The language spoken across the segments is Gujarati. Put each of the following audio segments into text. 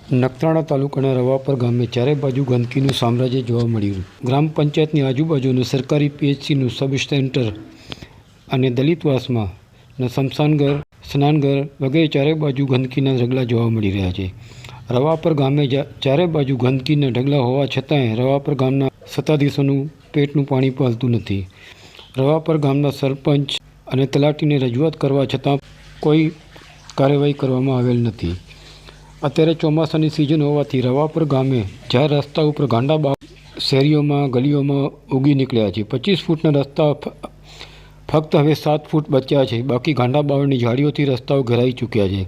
નખત્રાણા તાલુકાના રવાપર ગામે ચારે બાજુ ગંદકીનું સામ્રાજ્ય જોવા મળ્યું. ગ્રામ પંચાયતની આજુબાજુનું સરકારી પીએચસીનું સબ સેન્ટર અને દલિતવાસમાં સ્મશાનઘર, સ્નાનઘર વગેરે ચારે બાજુ ગંદકીના ઢગલા જોવા મળી રહ્યા છે. રવાપર ગામે ચારે બાજુ ગંદકીના ઢગલા હોવા છતાંય રવાપર ગામના સત્તાધીશોનું પેટનું પાણી પાલતું નથી. રવાપર ગામના સરપંચ અને તલાટીને રજૂઆત કરવા છતાં કોઈ કાર્યવાહી કરવામાં આવેલ નથી. અત્યારે ચોમાસાની સિઝન હોવાથી રવાપર ગામે જાહેર રસ્તા ઉપર ગાંડા બાવળ શેરીઓમાં ગલીઓમાં ઉગી નીકળ્યા છે. 25 ફૂટના રસ્તા ફક્ત હવે 7 ફૂટ બચ્યા છે. બાકી ગાંડા બાવળની ઝાડીઓથી રસ્તાઓ ઘેરાઈ ચૂક્યા છે.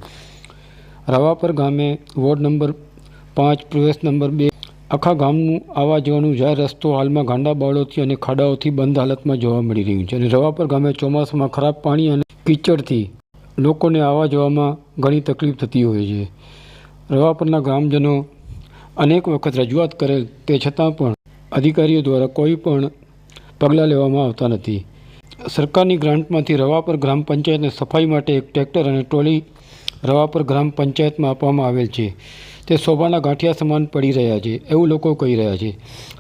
રવાપર ગામે વોર્ડ નંબર 5 પ્રવેશ નંબર 2 આખા ગામનું આવવા જવાનું જાહેર રસ્તો હાલમાં ગાંડા બાવળોથી અને ખાડાઓથી બંધ હાલતમાં જોવા મળી રહ્યું છે. અને રવાપર ગામે ચોમાસામાં ખરાબ પાણી અને કીચડથી લોકોને આવવા જવામાં ઘણી તકલીફ થતી હોય છે. રવાપરના ગ્રામજનો અનેક વખત રજૂઆત કરેલ તે છતાં પણ અધિકારીઓ દ્વારા કોઈ પણ પગલાં લેવામાં આવતા નથી. સરકારની ગ્રાન્ટમાંથી રવાપર ગ્રામ પંચાયતને સફાઈ માટે એક ટ્રેક્ટર અને ટ્રોલી રવાપર ગ્રામ પંચાયતમાં આપવામાં આવેલ છે. તે શોભાના ગાંઠિયા સમાન પડી રહ્યા છે એવું લોકો કહી રહ્યા છે.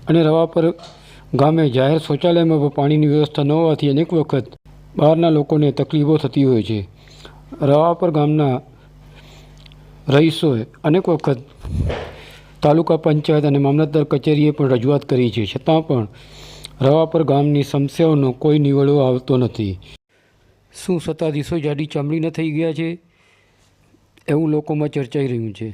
અને રવાપર ગામે જાહેર શૌચાલયમાં પણ પાણીની વ્યવસ્થા ન હોવાથી અનેક વખત બહારના લોકોને તકલીફો થતી હોય છે. રવાપર ગામના રહીશોએ અનેક વખત તાલુકા પંચાયત અને મામલતદાર કચેરીએ પણ રજૂઆત કરી છે, છતાં પણ રવાપર ગામની સમસ્યાઓનો કોઈ નિવડો આવતો નથી. શું સત્તાધીશો જાડી ચામડીના થઈ ગયા છે એવું લોકોમાં ચર્ચાઈ રહ્યું છે.